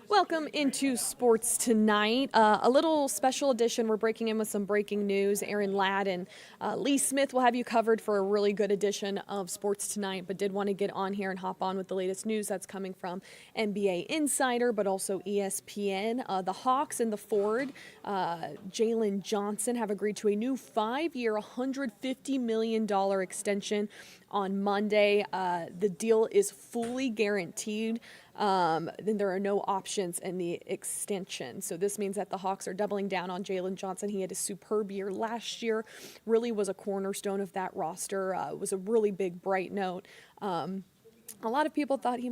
Welcome into Sports Tonight. A little special edition. We're breaking in with some breaking news. Aaron Ladd and Lee Smith will have you covered for a really good edition of Sports Tonight, but did want to get on here and hop on with the latest news that's coming from NBA Insider, but also ESPN. The Hawks and the forward, Jalen Johnson, have agreed to a new 5-year, $150 million extension on Monday. The deal is fully guaranteed. Then there are no options in the extension. So this means that the Hawks are doubling down on Jalen Johnson. He had a superb year last year, really was a cornerstone of that roster, was a really big, bright note. A lot of people thought he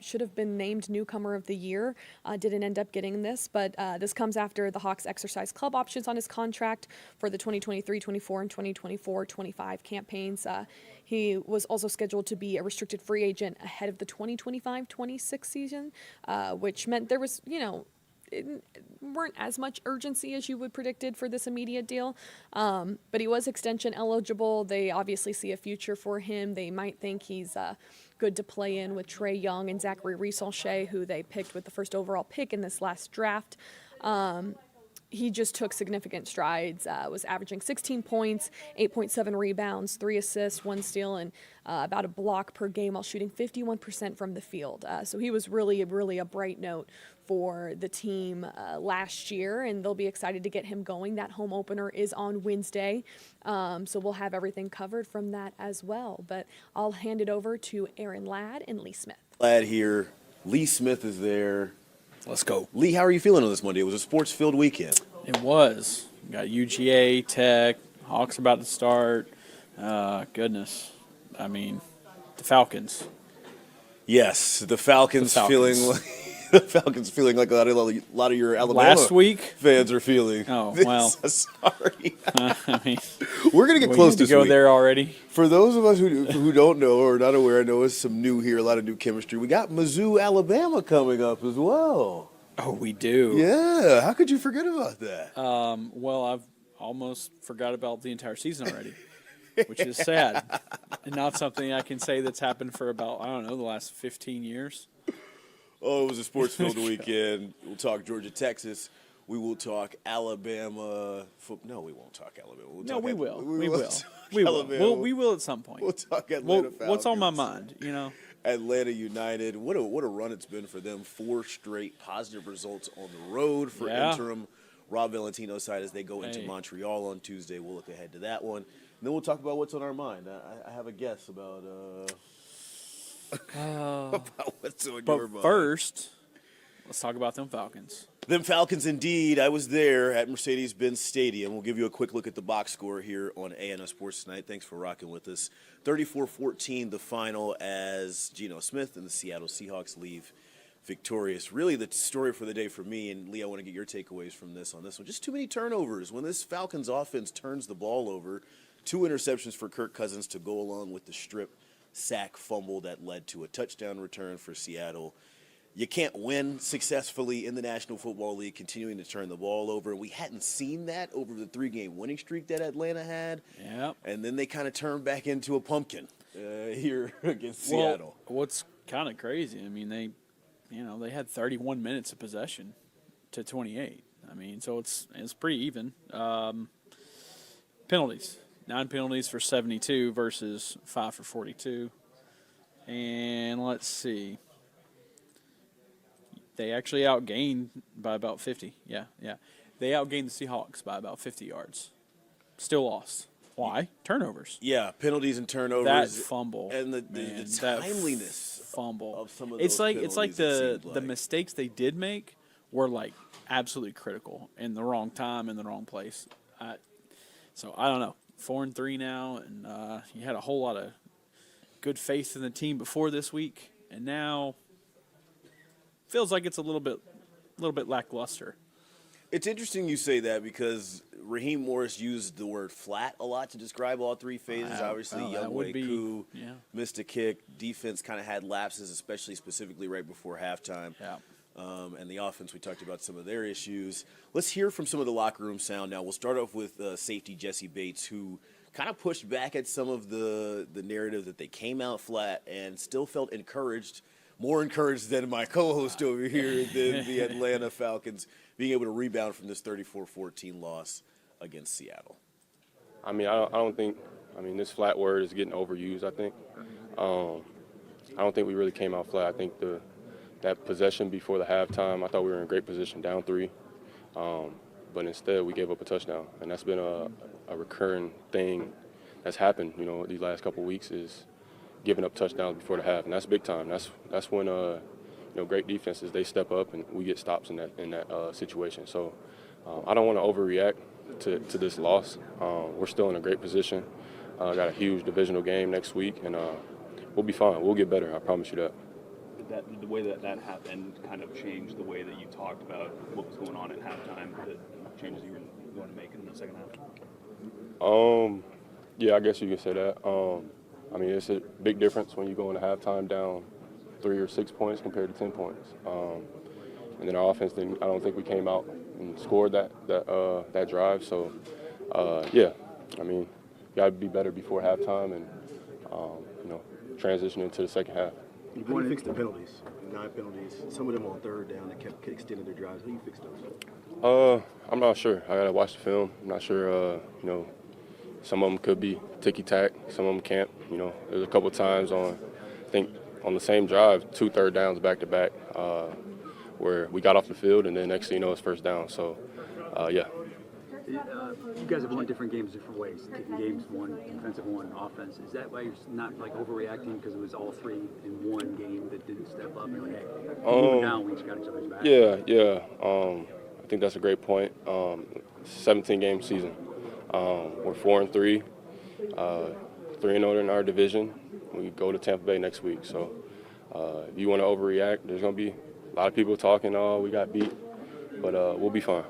should have been named newcomer of the year. Didn't end up getting this, but this comes after the Hawks exercised club options on his contract for the 2023-24 and 2024-25 campaigns. He was also scheduled to be a restricted free agent ahead of the 2025-26 season, which meant there was, it weren't as much urgency as you would predicted for this immediate deal. But he was extension eligible. They obviously see a future for him. They might think he's good to play in with Trae Young and Zachary Reese-Olshey, who they picked with the first overall pick in this last draft. He just took significant strides, was averaging 16 points, 8.7 rebounds, 3 assists, 1 steal, and about a block per game while shooting 51% from the field. So he was really a bright note for the team last year, and they'll be excited to get him going. That home opener is on Wednesday, so we'll have everything covered from that as well. But I'll hand it over to Aaron Ladd and Lee Smith. Ladd here. Lee Smith is there. Let's go. Lee, how are you feeling on this Monday? It was a sports-filled weekend. It was. Got UGA, Tech, Hawks about to start. Goodness. I mean, the Falcons. Yes, the Falcons. Feeling like the Falcons feeling like a lot of your Alabama last week fans are feeling. Oh, well. Sorry. I mean, we're gonna get close to this go week. there already. For those of us who don't know or are not aware, I know it's some new here, a lot of new chemistry. We got Mizzou, Alabama coming up as well. Oh, we do. Yeah, how could you forget about that? Well, I've almost forgot about the entire season already, which is sad, and not something I can say that's happened for about, I don't know, the last 15 years. Oh, it was a sports-filled weekend. We'll talk Georgia, Texas. We will talk Alabama. No, we won't talk Alabama. We will. We will. We will at some point. We'll talk Atlanta Falcons. What's on my mind, Atlanta United. What a run it's been for them. 4 straight positive results on the road for interim Rob Valentino's side as they go into Montreal on Tuesday. We'll look ahead to that one. And then we'll talk about what's on our mind. I have a guess about what's on your mind. But first, let's talk about them Falcons. Them Falcons, indeed. I was there at Mercedes-Benz Stadium. We'll give you a quick look at the box score here on ANF Sports Tonight. Thanks for rocking with us. 34-14, the final, as Geno Smith and the Seattle Seahawks leave victorious. Really the story for the day for me, and Lee, I want to get your takeaways from this on this one. Just too many turnovers. When this Falcons offense turns the ball over, 2 interceptions for Kirk Cousins to go along with the strip sack fumble that led to a touchdown return for Seattle. You can't win successfully in the National Football League continuing to turn the ball over. We hadn't seen that over the 3-game winning streak that Atlanta had. Yep. And then they kind of turned back into a pumpkin here against Seattle. What's kind of crazy, I mean, they had 31 minutes of possession to 28. I mean, so it's pretty even. Penalties. 9 penalties for 72 versus 5 for 42. And let's see. They actually outgained by about 50. Yeah. They outgained the Seahawks by about 50 yards. Still lost. Why? Turnovers. Yeah, penalties and turnovers. That fumble. And the timeliness fumble of some of it's those like penalties, the mistakes they did make were like absolutely critical in the wrong time in the wrong place. So I don't know. 4-3 now, and you had a whole lot of good faith in the team before this week, and now feels like it's a little bit lackluster. It's interesting you say that because Raheem Morris used the word flat a lot to describe all 3 phases. Obviously, Younghoe Koo missed a kick. Defense kind of had lapses, specifically right before halftime. Yeah. And the offense, we talked about some of their issues. Let's hear from some of the locker room sound now. We'll start off with safety Jesse Bates, who kind of pushed back at some of the narrative that they came out flat and still felt encouraged more encouraged than my co-host over here than the Atlanta Falcons being able to rebound from this 34-14 loss against Seattle. I mean, I don't think. I mean, this flat word is getting overused. I think. I don't think we really came out flat. I think that possession before the halftime, I thought we were in great position, down 3, but instead we gave up a touchdown, and that's been a recurring thing that's happened. These last couple of weeks is giving up touchdowns before the half, and that's big time. That's when great defenses, they step up and we get stops in that situation. So I don't want to overreact to this loss. We're still in a great position. Got a huge divisional game next week, and we'll be fine. We'll get better. I promise you that. Did the way that happened kind of change the way that you talked about what was going on at halftime, the changes you were going to make in the second half? Yeah, I guess you could say that. I mean, it's a big difference when you go into halftime down 3 or 6 points compared to 10 points. And then our offense I don't think we came out and scored that drive. So, yeah, I mean, you got to be better before halftime and, transition into the second half. How do you fix the penalties? 9 penalties. Some of them on third down that kept extending their drives. How do you fix those? I'm not sure. I gotta watch the film. I'm not sure. Some of them could be ticky-tack. Some of them can't. There's a couple times I think on the same drive, 2 third downs back-to-back, where we got off the field and then next thing you know it's first down. So, yeah. You guys have won different games different ways. Taking games, one defensive, one offense. Is that why you're not like overreacting because it was all 3 in one game that didn't step up? And like, hey, moving down, we just got each other's back. Yeah. I think that's a great point. 17-game season. We're 4-3, 3-0 in our division. We go to Tampa Bay next week. So if you want to overreact, there's going to be a lot of people talking, oh, we got beat. But we'll be fine.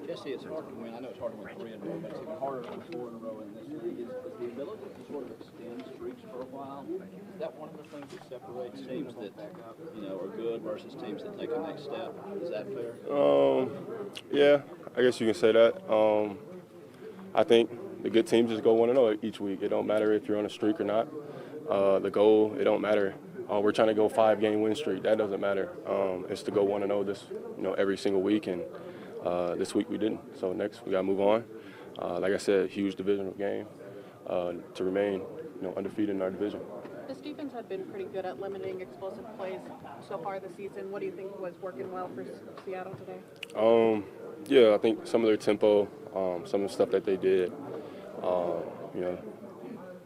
Jesse, it's hard to win. I know it's hard to win 3 in a row, but it's even harder to win 4 in a row in this league. Is the ability to sort of extend streaks for a while, is that one of the things that separates teams that are good versus teams that take the next step? Is that fair? Yeah, I guess you can say that. I think the good teams just go 1-0 each week. It don't matter if you're on a streak or not. The goal, it don't matter. We're trying to go 5-game win streak. That doesn't matter. It's to go 1-0 this, every single week, and this week we didn't. So next we got to move on. Like I said, huge divisional game to remain, undefeated in our division. This defense had been pretty good at limiting explosive plays so far this season. What do you think was working well for Seattle today? Yeah, I think some of their tempo, some of the stuff that they did,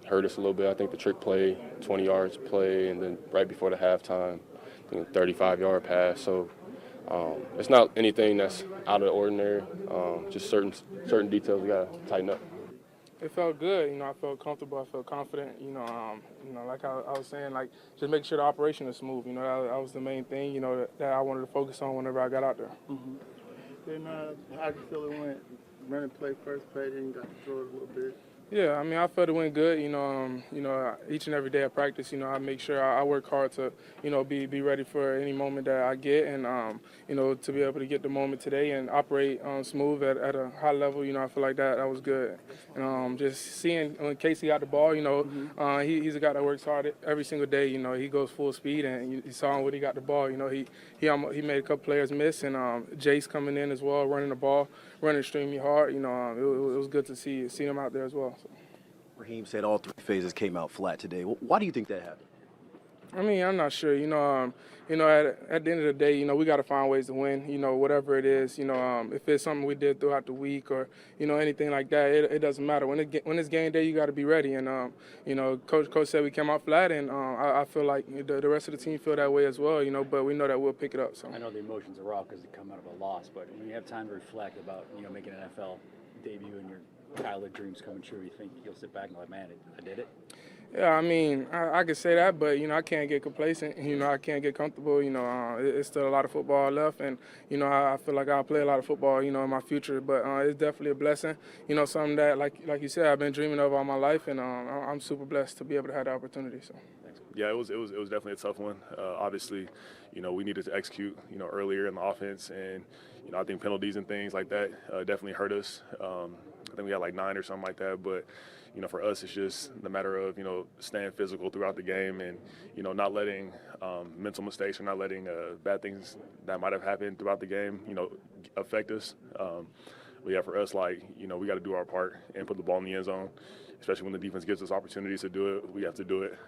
hurt us a little bit. I think the trick play, 20 yards play, and then right before the halftime, I think a 35-yard pass. So it's not anything that's out of the ordinary. Just certain details we got to tighten up. It felt good. I felt comfortable. I felt confident. Like I was saying, like just make sure the operation is smooth. That was the main thing. That I wanted to focus on whenever I got out there. Mm-hmm. Then how did you feel it went? Running play first play, then you got to throw it a little bit. Yeah, I mean, I felt it went good. Each and every day at practice, I make sure I work hard to, be ready for any moment that I get, and to be able to get the moment today and operate smooth at a high level. I feel like that was good. And just seeing when Casey got the ball, he's a guy that works hard every single day. He goes full speed, and you saw him when he got the ball. He made a couple players miss, and Jace coming in as well, running the ball, running extremely hard. It was good to see him out there as well. So. Raheem said all 3 phases came out flat today. Why do you think that happened? I mean, I'm not sure. At the end of the day, we got to find ways to win. Whatever it is. If it's something we did throughout the week or anything like that, it doesn't matter. When it's game day, you got to be ready. And Coach said we came out flat, and I feel like the rest of the team feel that way as well. But we know that we'll pick it up. So I know the emotions are raw because they come out of a loss, but when you have time to reflect about making an NFL debut and your childhood dreams coming true, you think you'll sit back and be like, man, I did it? Yeah, I mean, I could say that, but, I can't get complacent. I can't get comfortable. It's still a lot of football left, and, I feel like I'll play a lot of football, in my future. But it's definitely a blessing, something that, like you said, I've been dreaming of all my life, and I'm super blessed to be able to have the opportunity. So. Yeah, it was definitely a tough one. Obviously, we needed to execute, earlier in the offense, and I think penalties and things like that definitely hurt us. I think we had like 9 or something like that. But, for us, it's just the matter of, staying physical throughout the game and, not letting mental mistakes or not letting bad things that might have happened throughout the game, affect us. But yeah, for us, we got to do our part and put the ball in the end zone, especially when the defense gives us opportunities to do it. We have to do it.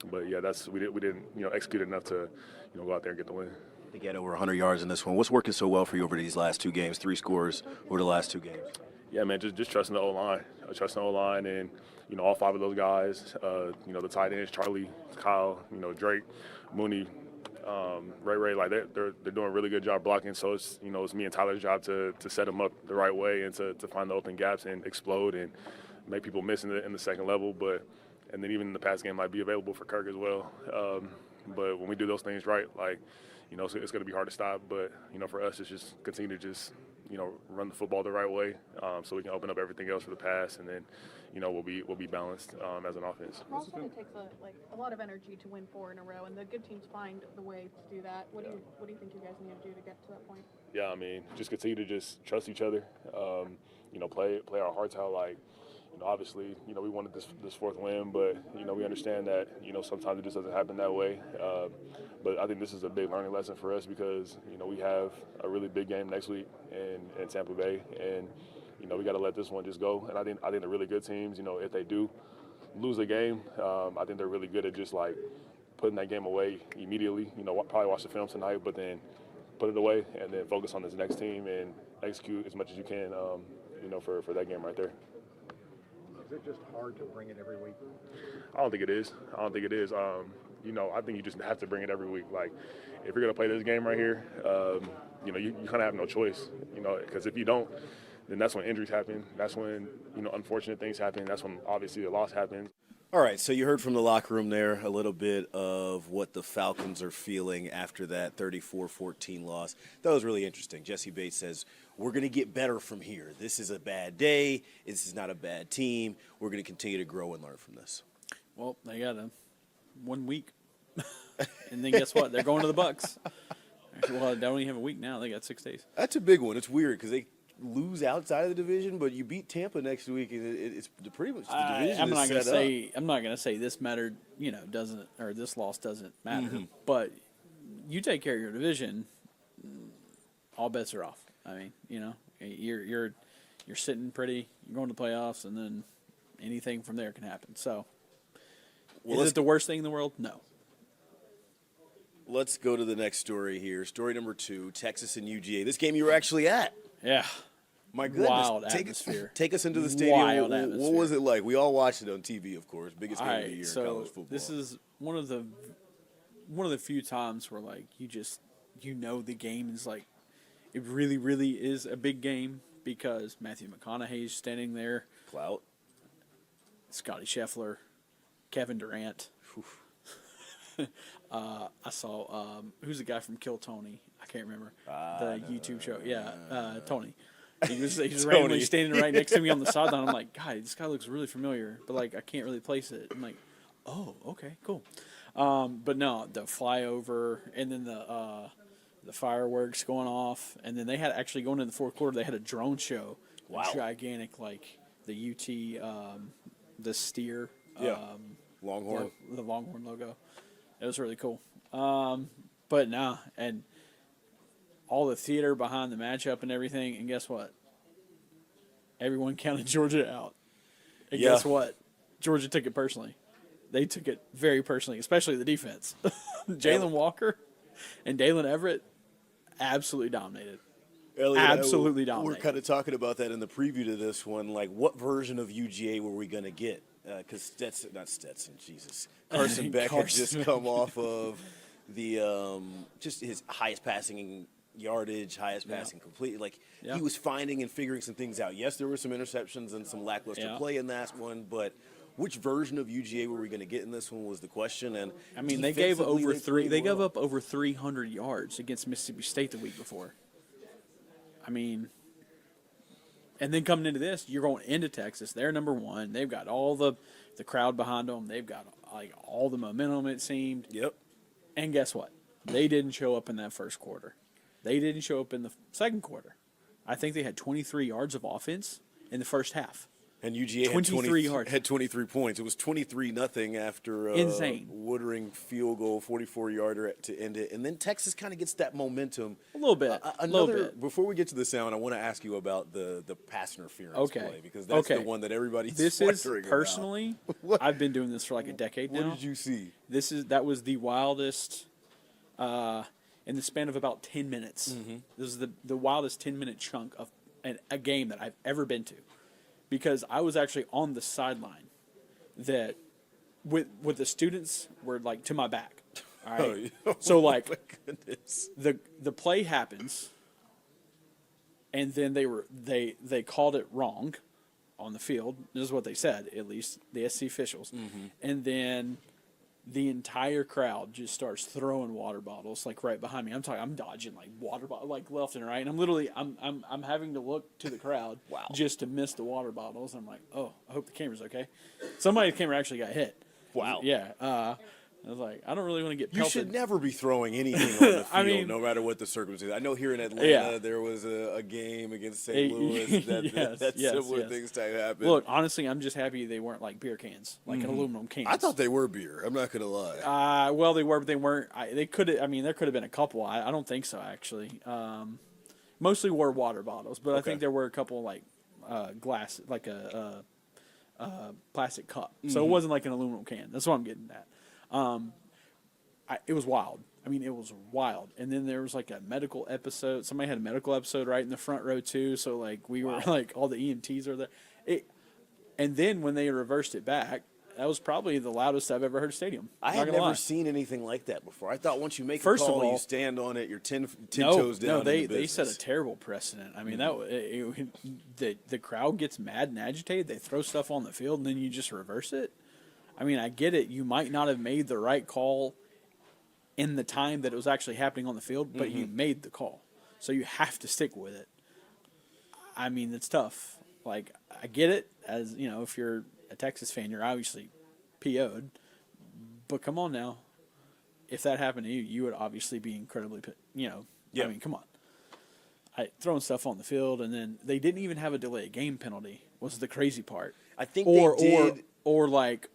But yeah, we didn't execute enough to go out there and get the win. I think you had over 100 yards in this one. What's working so well for you over these last 2 games? 3 scores over the last 2 games. Yeah, man, just trusting the O-line. Trusting the O-line and, all 5 of those guys, the tight ends, Charlie, Kyle, Drake, Mooney, Ray, like they're doing a really good job blocking. So it's, it's me and Tyler's job to set them up the right way and to find the open gaps and explode and make people miss in the second level. And then even the pass game might be available for Kirk as well. But when we do those things right, it's going to be hard to stop. But, for us, it's just continue to just, run the football the right way so we can open up everything else for the pass. And then, we'll be balanced as an offense. Ross said it takes a lot of energy to win 4 in a row, and the good teams find the way to do that. What do you think you guys need to do to get to that point? Yeah, I mean, just continue to just trust each other, play our hearts out. Obviously, we wanted this 4th win, but, we understand that, sometimes it just doesn't happen that way. But I think this is a big learning lesson for us because, we have a really big game next week in Tampa Bay, and, we got to let this one just go. And I think the really good teams, if they do lose a game, I think they're really good at just, putting that game away immediately. Probably watch the film tonight, but then put it away and then focus on this next team and execute as much as you can, for that game right there. Is it just hard to bring it every week? I don't think it is. I think you just have to bring it every week. If you're going to play this game right here, you kind of have no choice, because if you don't, then that's when injuries happen. That's when, unfortunate things happen. That's when, obviously, the loss happens. All right, so you heard from the locker room there a little bit of what the Falcons are feeling after that 34-14 loss. That was really interesting. Jesse Bates says, we're going to get better from here. This is a bad day. This is not a bad team. We're going to continue to grow and learn from this. Well, they got 1 week. And then guess what? They're going to the Bucs. Actually, well, they don't even have a week now. They got 6 days. That's a big one. It's weird because they lose outside of the division, but you beat Tampa next week, and it's pretty much the division I'm not is set up. I'm not going to say this mattered, doesn't, or this loss doesn't matter. Mm-hmm. But you take care of your division, all bets are off. I mean, you're sitting pretty. You're going to the playoffs, and then anything from there can happen. So, is it the worst thing in the world? No. Let's go to the next story here. Story number 2, Texas and UGA. This game you were actually at. Yeah. My goodness. Wild atmosphere. Take us into the stadium. Wild atmosphere. What was it like? We all watched it on TV, of course. Biggest game of the year in college football. This is one of the few times where the game is it really, really is a big game because Matthew McConaughey's standing there. Clout. Scotty Scheffler, Kevin Durant. I saw who's the guy from Kill Tony? I can't remember the YouTube show. Yeah, Tony. He was randomly standing right next to me on the sideline. I'm like, God, this guy looks really familiar, but I can't really place it. I'm like, oh, okay, cool. But no, the flyover and then the fireworks going off, and then they had actually going into the 4th quarter. They had a drone show. Wow. Gigantic, the UT, the steer. Longhorn. The Longhorn logo. It was really cool. But nah, and all the theater behind the matchup and everything, and guess what? Everyone counted Georgia out. And guess what? Georgia took it personally. They took it very personally, especially the defense. Jalen Walker and Dalen Everett absolutely dominated. Elliot, absolutely dominated. We're kind of talking about that in the preview to this one. What version of UGA were we going to get? Because Carson Beck had just come off of the just his highest passing yardage, highest passing complete. He was finding and figuring some things out. Yes, there were some interceptions and some lackluster play in that one, but which version of UGA were we going to get in this one was the question. And I mean, they gave up over 300 yards against Mississippi State the week before. I mean, and then coming into this, you're going into Texas. They're number 1. They've got all the crowd behind them. They've got all the momentum, it seemed. Yep. And guess what? They didn't show up in that first quarter. They didn't show up in the second quarter. I think they had 23 yards of offense in the first half. And UGA 23 yards. had 23 points. It was 23-0 after Insane. Woodring field goal, 44-yarder to end it. And then Texas kind of gets that momentum. A little bit. Before we get to the sound, I want to ask you about the pass interference play, because that's the one that everybody's wondering about. Personally, I've been doing this for like a decade now. What did you see? That was the wildest in the span of about 10 minutes. Mm-hmm. This is the wildest 10-minute chunk of a game that I've ever been to. Because I was actually on the sideline that with the students were like to my back. All right. So like my goodness. the play happens and then they called it wrong on the field. This is what they said, at least the SC officials. Mm-hmm. And then the entire crowd just starts throwing water bottles like right behind me. I'm dodging like water bottle like left and right, and I'm having to look to the crowd just to miss the water bottles. I'm like, oh, I hope the camera's okay. Somebody's camera actually got hit. Wow. Yeah. I was like, I don't really want to get pelted. You should never be throwing anything on the field, no matter what the circumstances. I know here in Atlanta there was a game against St. Louis that similar things type happened. Look, honestly, I'm just happy they weren't like beer cans, like an aluminum cans. I thought they were beer. I'm not going to lie. Well, they were, but they weren't. They could. I mean, there could have been a couple. I don't think so, actually. Mostly were water bottles, but I think there were a couple like glass, like a plastic cup. So it wasn't like an aluminum can. That's what I'm getting at. It was wild. I mean, it was wild. And then there was like a medical episode. Somebody had a medical episode right in the front row too. So like we were like all the EMTs are there. And then when they reversed it back, that was probably the loudest I've ever heard a stadium. I had never seen anything like that before. I thought once you make a call, you stand on it, you're 10 toes down. No, they set a terrible precedent. I mean, the crowd gets mad and agitated. They throw stuff on the field, and then you just reverse it. I mean, I get it. You might not have made the right call in the time that it was actually happening on the field, but you made the call. So you have to stick with it. I mean, it's tough. Like, I get it. As, you know, if you're a Texas fan, you're obviously PO'd. But come on now. If that happened to you, you would obviously be incredibly, I mean, come on. Throwing stuff on the field, and then they didn't even have a delay of game penalty was the crazy part. I think they did. Or like,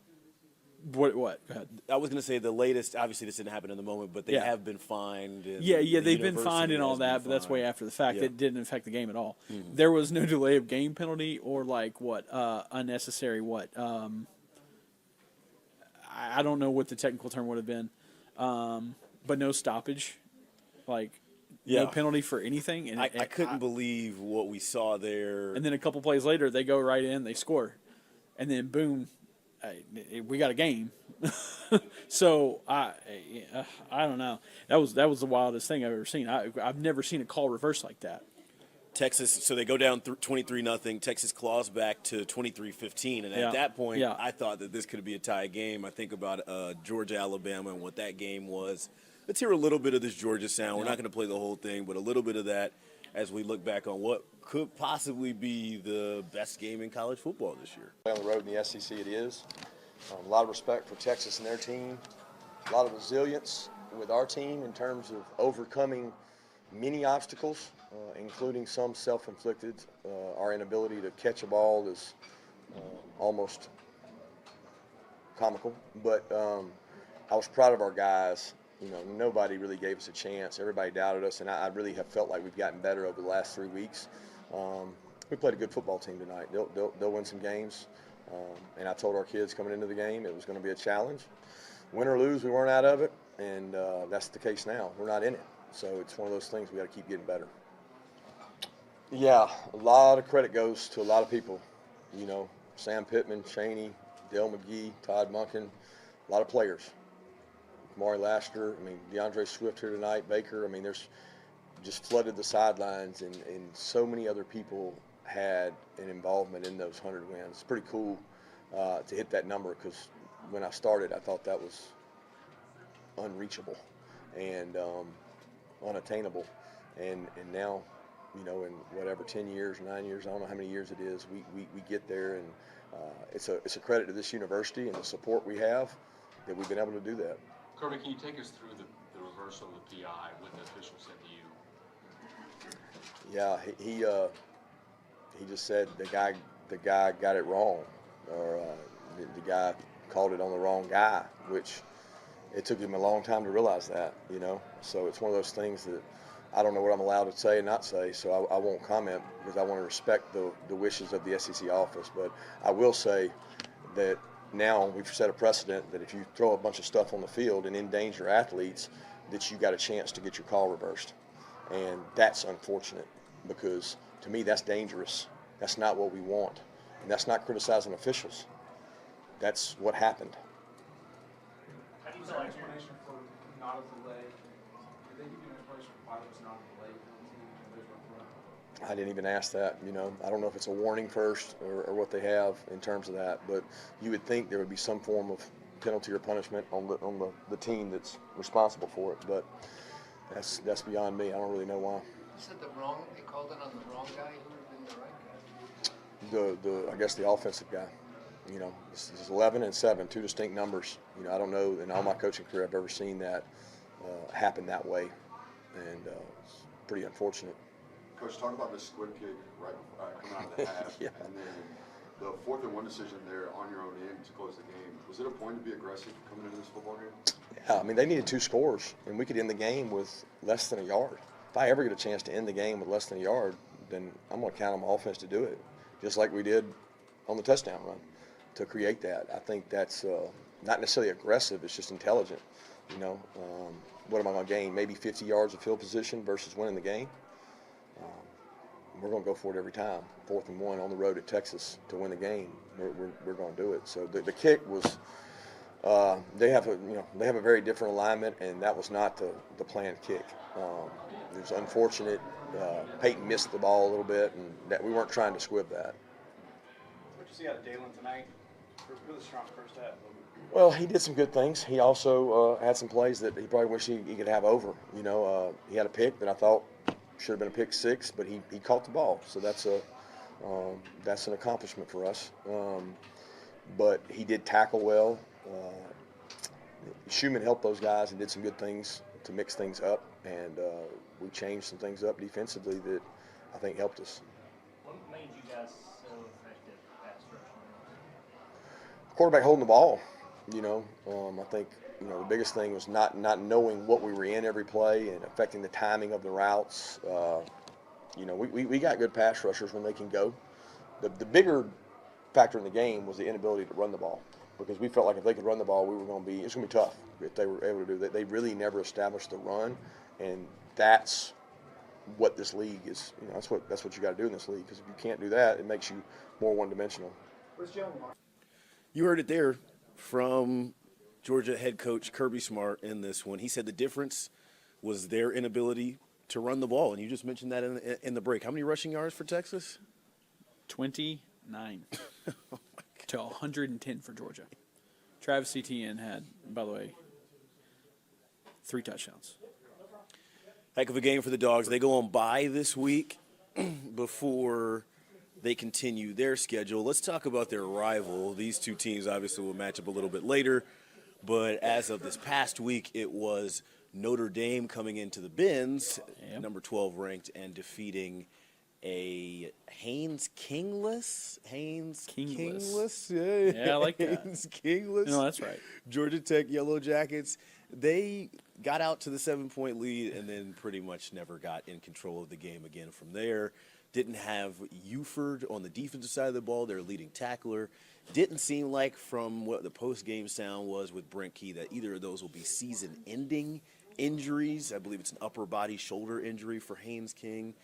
what? Go ahead. I was going to say the latest. Obviously, this didn't happen in the moment, but they have been fined. They've been fined and all that, but that's way after the fact. It didn't affect the game at all. Mm-hmm. There was no delay of game penalty or like unnecessary what. I don't know what the technical term would have been, but no stoppage, like no penalty for anything. And I couldn't believe what we saw there. And then a couple plays later, they go right in, they score, and then boom. We got a game. So I don't know. That was the wildest thing I've ever seen. I've never seen a call reverse like that. Texas, so they go down 23-0. Texas claws back to 23-15, and at that point, I thought that this could be a tie game. I think about Georgia, Alabama, and what that game was. Let's hear a little bit of this Georgia sound. We're not going to play the whole thing, but a little bit of that as we look back on what could possibly be the best game in college football this year. On the road in the SEC it is. A lot of respect for Texas and their team. A lot of resilience with our team in terms of overcoming many obstacles, including some self-inflicted. Our inability to catch a ball is almost comical. But I was proud of our guys. You know, nobody really gave us a chance. Everybody doubted us, and I really have felt like we've gotten better over the last 3 weeks. We played a good football team tonight. They'll win some games, and I told our kids coming into the game it was going to be a challenge. Win or lose, we weren't out of it, and that's the case now. We're not in it, so it's one of those things we got to keep getting better. Yeah, a lot of credit goes to a lot of people. You know, Sam Pittman, Chaney, Dale McGee, Todd Monken, a lot of players. Maury Laster, I mean, DeAndre Swift here tonight, Baker. I mean, there's just flooded the sidelines, and so many other people had an involvement in those 100 wins. It's pretty cool to hit that number because when I started, I thought that was unreachable and unattainable. And now, you know, in whatever 10 years, 9 years, I don't know how many years it is, we get there, and it's a credit to this university and the support we have that we've been able to do that. Kirby, can you take us through the reversal of the PI, what the official said to you? Yeah, he just said the guy got it wrong, or the guy called it on the wrong guy, which it took him a long time to realize that, you know. So it's one of those things that I don't know what I'm allowed to say and not say, so I won't comment because I want to respect the wishes of the SEC office. But I will say that now we've set a precedent that if you throw a bunch of stuff on the field and endanger athletes, that you got a chance to get your call reversed. And that's unfortunate because to me that's dangerous. That's not what we want. And that's not criticizing officials. That's what happened. How do you tell explanation for not a delay? Did they give you an explanation for why there was not a delay penalty? I didn't even ask that, you know. I don't know if it's a warning first or what they have in terms of that, but you would think there would be some form of penalty or punishment on the team that's responsible for it, but that's beyond me. I don't really know why. You said they called it on the wrong guy. Who would have been the right guy? I guess the offensive guy. You know, this is 11 and 7, two distinct numbers. You know, I don't know in all my coaching career I've ever seen that happen that way, and it's pretty unfortunate. Coach, talk about the squib kick right before, coming out of the half, yeah. And then the 4th and 1 decision there on your own end to close the game. Was it a point to be aggressive coming into this football game? Yeah, I mean, they needed 2 scores, and we could end the game with less than a yard. If I ever get a chance to end the game with less than a yard, then I'm going to count on my offense to do it, just like we did on the touchdown run to create that. I think that's not necessarily aggressive, it's just intelligent. You know, what am I going to gain? Maybe 50 yards of field position versus winning the game. We're going to go for it every time. 4th and 1 on the road at Texas to win the game. We're going to do it. So the kick was they have a very different alignment, and that was not the planned kick. It was unfortunate. Peyton missed the ball a little bit, and that we weren't trying to squib that. What did you see out of Dalen tonight? Really strong first half. Well, he did some good things. He also had some plays that he probably wished he could have over. You know, he had a pick that I thought should have been a pick 6, but he caught the ball. So that's an accomplishment for us. But he did tackle well. Schumann helped those guys and did some good things to mix things up, and we changed some things up defensively that I think helped us. What made you guys so effective pass rushing? Quarterback holding the ball. You know, I think the biggest thing was not knowing what we were in every play and affecting the timing of the routes. We got good pass rushers when they can go. The bigger factor in the game was the inability to run the ball, because we felt like if they could run the ball, it's going to be tough if they were able to do that. They really never established the run, and that's what this league is. You know, that's what you got to do in this league, because if you can't do that, it makes you more one-dimensional. You heard it there from Georgia head coach Kirby Smart in this one. He said the difference was their inability to run the ball, and you just mentioned that in the break. How many rushing yards for Texas? 29 to 110 for Georgia. Travis Etienne had, by the way, 3 touchdowns. Heck of a game for the Dogs. They go on bye this week before they continue their schedule. Let's talk about their rival. These two teams obviously will match up a little bit later, but as of this past week, it was Notre Dame coming into the bins, number 12 ranked, and defeating a Haynes Kingless. Yeah, I like that. Haynes Kingless. No, that's right. Georgia Tech Yellow Jackets. They got out to the 7-point lead and then pretty much never got in control of the game again from there. Didn't have Uford on the defensive side of the ball, their leading tackler. Didn't seem like, from what the post-game sound was with Brent Key, that either of those will be season-ending injuries. I believe it's an upper body shoulder injury for Haynes King.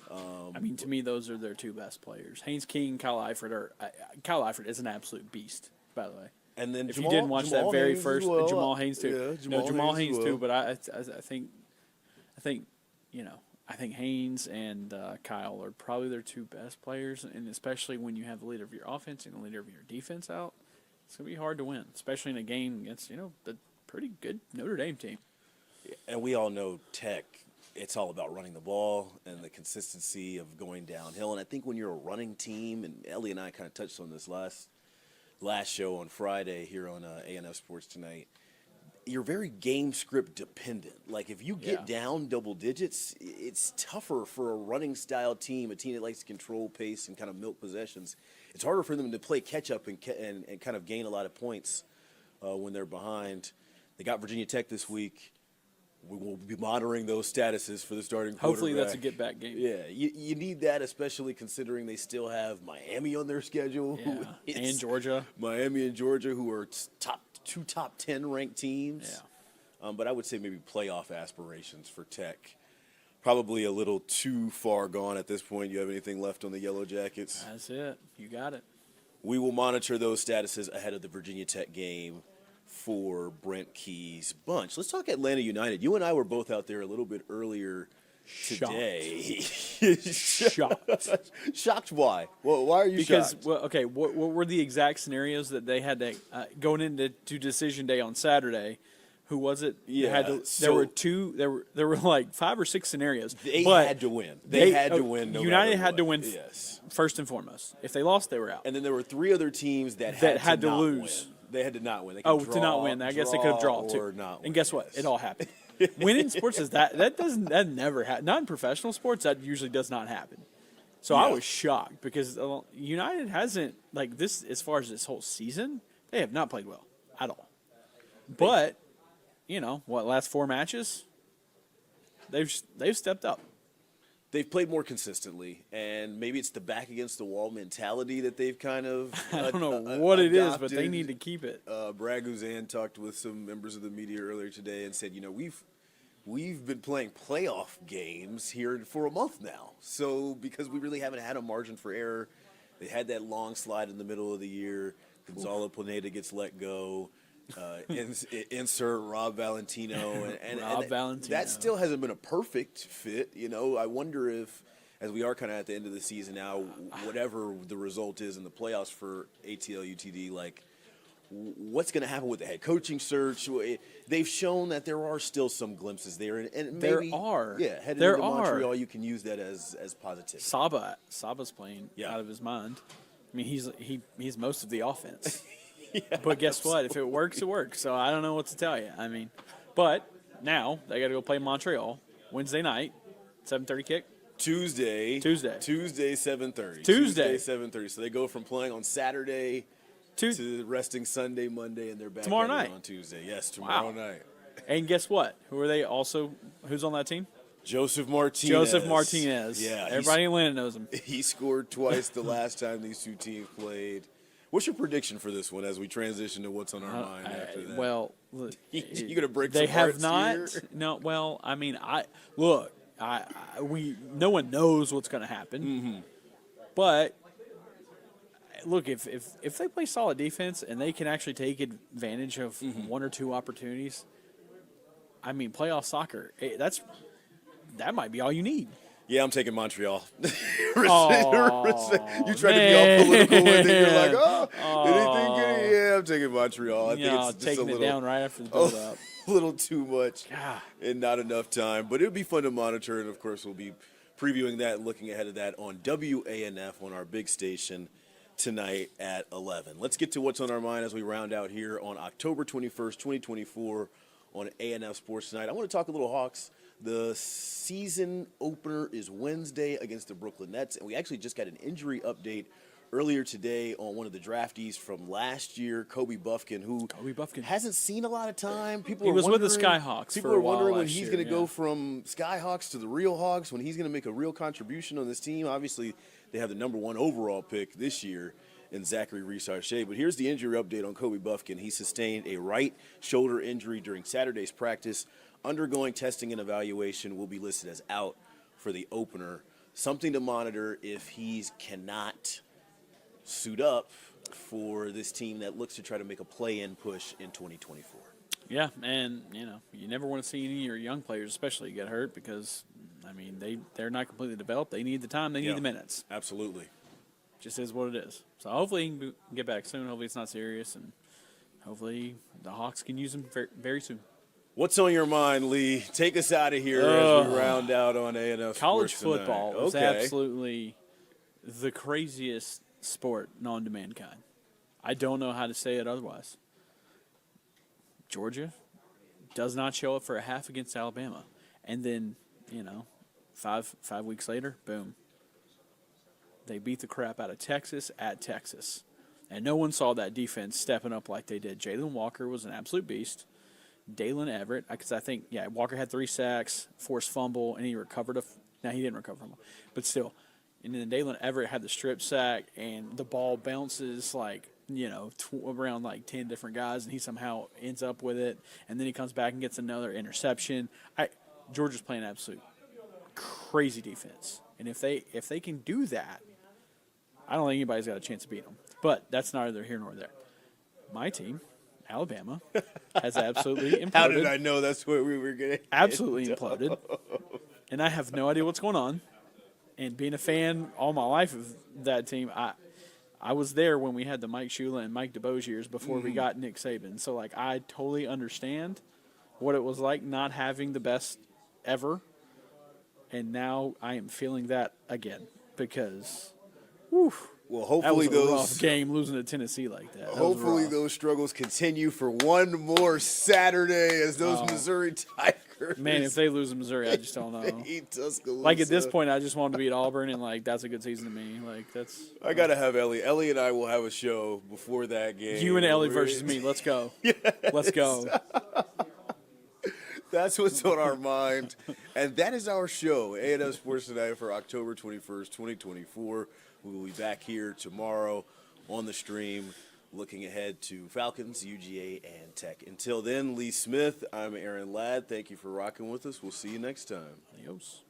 To me, those are their 2 best players. Haynes King, Kyle Eifert is an absolute beast, by the way. And then if you didn't watch that very first, Jamal Haynes too. Yeah, Jamal Haynes too. But I think Haynes and Kyle are probably their 2 best players, and especially when you have the leader of your offense and the leader of your defense out, it's gonna be hard to win, especially in a game against the pretty good Notre Dame team. And we all know Tech, it's all about running the ball and the consistency of going downhill. And I think when you're a running team, and Ellie and I kind of touched on this last show on Friday here on ANF Sports Tonight, you're very game script dependent. Like if you get down double digits, it's tougher for a running style team, a team that likes to control pace and kind of milk possessions. It's harder for them to play catch up and kind of gain a lot of points when they're behind. They got Virginia Tech this week. We will be monitoring those statuses for the starting quarterback. Hopefully that's a get-back game. Yeah, you need that, especially considering they still have Miami on their schedule. Yeah, and Georgia. Miami and Georgia, who are two top 10 ranked teams. Yeah. But I would say maybe playoff aspirations for Tech. Probably a little too far gone at this point. You have anything left on the Yellow Jackets? That's it. You got it. We will monitor those statuses ahead of the Virginia Tech game for Brent Key's bunch. Let's talk Atlanta United. You and I were both out there a little bit earlier today. Shocked. Shocked why? Well, why are you shocked? Because, what were the exact scenarios that they had to going into decision day on Saturday? Who was it? Yeah. There were two. There were like 5 or 6 scenarios. They had to win. They had to win. No United matter had to what. win. Yes. First and foremost. If they lost, they were out. And then there were 3 other teams that had to lose. Win. They had to not win. They could to not win. I guess they could have drawn too. And guess what? It all happened. Winning in sports is that never happens. Not in professional sports. That usually does not happen. So I was shocked because United hasn't this as far as this whole season. They have not played well at all. But last 4 matches, they've stepped up. They've played more consistently, and maybe it's the back against the wall mentality that they've kind of I don't know what it is, but they need to keep it. Brad Guzan talked with some members of the media earlier today and said, we've been playing playoff games here for a month now. So because we really haven't had a margin for error, they had that long slide in the middle of the year. Gonzalo Pineda gets let go. Insert Rob Valentino, and Valentino. That still hasn't been a perfect fit. I wonder if, as we are kind of at the end of the season now, whatever the result is in the playoffs for ATL UTD, what's going to happen with the head coaching search? They've shown that there are still some glimpses there, and maybe there are. Yeah, heading into Montreal, you can use that as positive. Saba's playing out of his mind. I mean, he's most of the offense. But guess what? If it works, it works. So I don't know what to tell you. I mean, but now they got to go play Montreal Wednesday night, 7:30 kick. Tuesday, 7:30. Tuesday, 7:30. So they go from playing on Saturday to resting Sunday, Monday, and they're back tomorrow night on Tuesday. Yes, tomorrow night. And guess what? Who are they also? Who's on that team? Joseph Martinez. Yeah, everybody in Atlanta knows him. He scored twice the last time these two teams played. What's your prediction for this one as we transition to what's on our mind after that? Well, you gonna break they some have hearts not. here? No, well, I mean, no one knows what's going to happen. Mm-hmm. But look, if they play solid defense and they can actually take advantage of 1 or 2 opportunities, I mean, playoff soccer. That might be all you need. Yeah, I'm taking Montreal. You tried to be all political with it. You're like, anything good? Yeah, I'm taking Montreal. I think it's just taking a little, it down right after the build-up. A little too much and not enough time. But it'll be fun to monitor, and, of course, we'll be previewing that and looking ahead of that on WANF on our big station tonight at 11. Let's get to what's on our mind as we round out here on October 21st, 2024 on ANF Sports Tonight. I want to talk a little Hawks. The season opener is Wednesday against the Brooklyn Nets, and we actually just got an injury update earlier today on one of the draftees from last year, Kobe Buffkin, who hasn't seen a lot of time. He was with the Skyhawks. People are wondering when he's going to go from Skyhawks to the real Hawks, when he's going to make a real contribution on this team. Obviously, they have the number 1 overall pick this year in Zachary Reese-Archet. But here's the injury update on Kobe Buffkin. He sustained a right shoulder injury during Saturday's practice. Undergoing testing and evaluation, will be listed as out for the opener. Something to monitor if he cannot suit up for this team that looks to try to make a play-in push in 2024. Yeah, and you never want to see any of your young players especially get hurt because, I mean, they're not completely developed. They need the time. They need the minutes. Absolutely. Just is what it is. So hopefully he can get back soon. Hopefully it's not serious, and hopefully the Hawks can use him very, very soon. What's on your mind, Lee? Take us out of here as we round out on ANF College Sports football tonight. is absolutely the craziest sport known to mankind. I don't know how to say it otherwise. Georgia does not show up for a half against Alabama. And then, 5 weeks later, boom. They beat the crap out of Texas at Texas. And no one saw that defense stepping up like they did. Jalen Walker was an absolute beast. Dalen Everett, because I think, Walker had 3 sacks, forced fumble, and he recovered he didn't recover from it, but still. And then Dalen Everett had the strip sack, and the ball bounces around 10 different guys, and he somehow ends up with it. And then he comes back and gets another interception. Georgia's playing absolute crazy defense. And if they can do that, I don't think anybody's got a chance to beat them. But that's neither here nor there. My team, Alabama, has absolutely imploded. How did I know that's what we were going to Absolutely imploded. And I have no idea what's going on. And being a fan all my life of that team, I was there when we had the Mike Shula and Mike DeBose years before we got Nick Saban. So, I totally understand what it was like not having the best ever. And now I am feeling that again because, well, hopefully that was a rough game losing to Tennessee like that. Hopefully those struggles continue for one more Saturday as those Missouri Tigers. Man, if they lose to Missouri, I just don't know. Tuscaloosa. At this point, I just want to beat Auburn, and that's a good season to me. That's. I gotta have Ellie. Ellie and I will have a show before that game. You and Ellie versus me. Let's go. Yes. Let's go. That's what's on our mind. And that is our show, ANF Sports Tonight for October 21st, 2024. We will be back here tomorrow on the stream looking ahead to Falcons, UGA, and Tech. Until then, Lee Smith, I'm Aaron Ladd. Thank you for rocking with us. We'll see you next time. Adios.